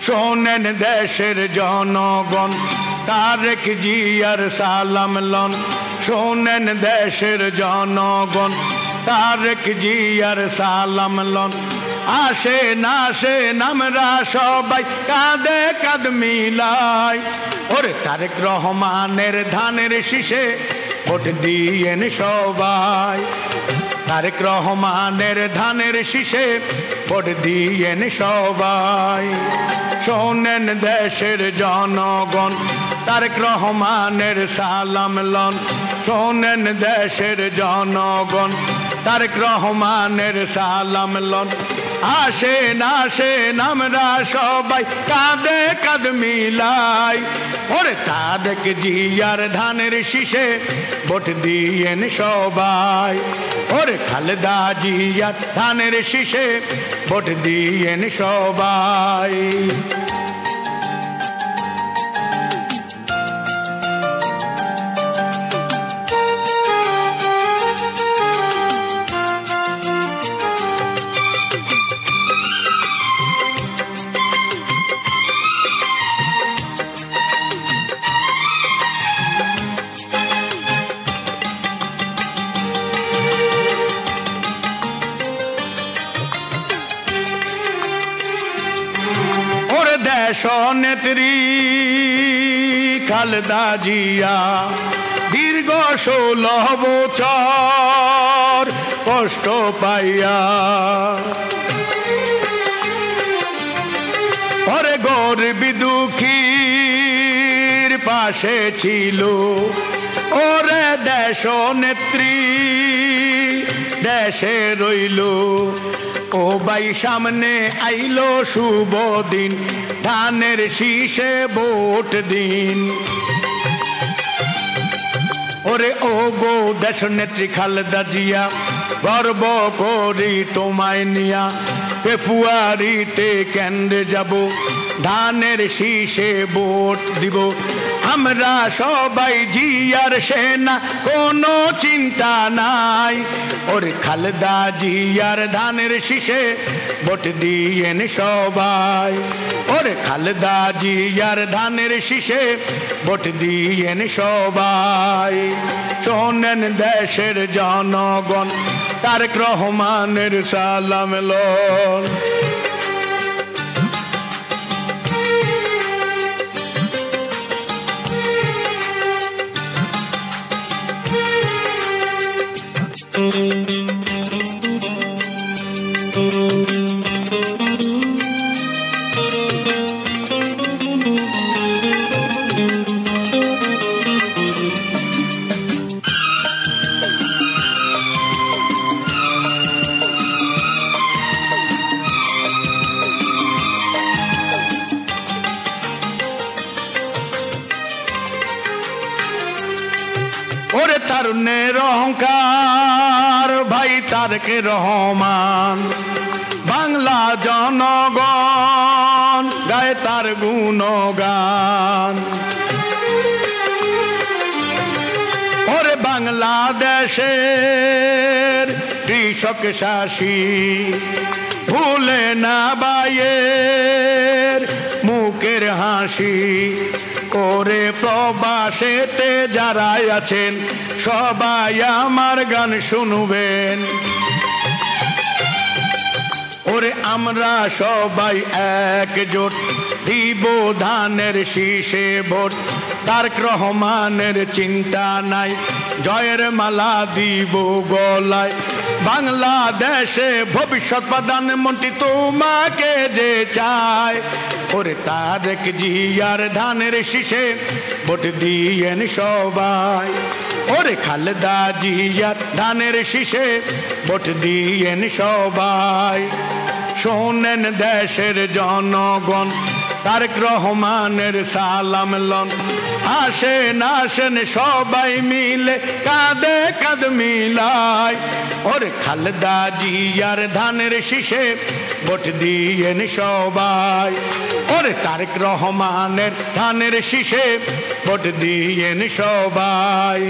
শোনেন দেশের জনগণ তারেক জিয়ার সালাম লন শোনেন দেশের জনগণ তারেক জিয়ার সালাম লন আসেন আসেন আমরা সবাই কাঁধে কাঁধ মিলাই ওরে তারেক রহমানের ধানের শীষে ভোট দিয়েন সবাই তারেক রহমানের ধানের শীষে ভোট দিয়েন সবাই শোনেন দেশের জনগণ তারেক রহমানের সালাম লন শোনেন দেশের জনগণ তারেক রহমানের সালাম লন আসেন আসেন আমরা সবাই কাঁধে কাঁধ মিলাই ওরে তারেক জিয়ার ধানের শীষে ভোট দিয়েন সবাই ওরে খালেদা জিয়ার ধানের শীষে ভোট দিয়েন সবাই দেশনেত্রী খালেদা জিয়া দীর্ঘ 16 বছর কষ্ট পাইয়া ওরে গরিব দুঃখীর পাশে ছিল ওরে দেশনেত্রী দেশে রইল ও ভাই সামনে আইলো শুভ দিন ধানের শীষে ভোট দিন ওরে ও গো দেশনেত্রী খালেদা জিয়া গর্ব করি তোমায় নিয়া ফেব্রুয়ারিতে কেন্দ্রে যাব ধানের শীষে ভোট দিব আমরা সবাই জিয়ার সেনা কোনো চিন্তা নাই ওরে খালেদা জিয়ার ধানের শীষে ভোট দিয়েন সবাই ওরে খালেদা জিয়ার ধানের শীষে ভোট দিয়েন সবাই শোনেন দেশের জনগণ তারেক রহমানের সালাম লন ওরে তারুণ্যের অহংকার ভাই তারেক রহমান বাংলা জনগণ গায়ে তার গুণগান ওরে বাংলাদেশের কৃষক শাসী ভুলে না বাইয়ের মুখের হাসি করে প্রবাসেতে যারা আছেন সবাই আমার গান শুনবেন ওরে আমরা সবাই একজোট দিব ধানের শীষে ভোট তারেক রহমানের চিন্তা নাই জয়ের মালা দিব গলায় বাংলাদেশে ভবিষ্যৎ প্রধানমন্ত্রী তোমাকে যে চায় ওরে তারেক জিয়ার ধানের শীষে ভোট দিয়েন সবাই ওরে খালেদা জিয়ার ধানের শীষে ভোট দিয়েন সবাই শোনেন দেশের জনগণ তারেক রহমানের সালাম লন আসেন আসেন সবাই মিলে কাঁধে কাঁধ মিলাই ওরে খালেদা জিয়ার ধানের শীষে ভোট দিয়েন সবাই ওরে তারেক রহমানের ধানের শীষে ভোট দিয়েন সবাই।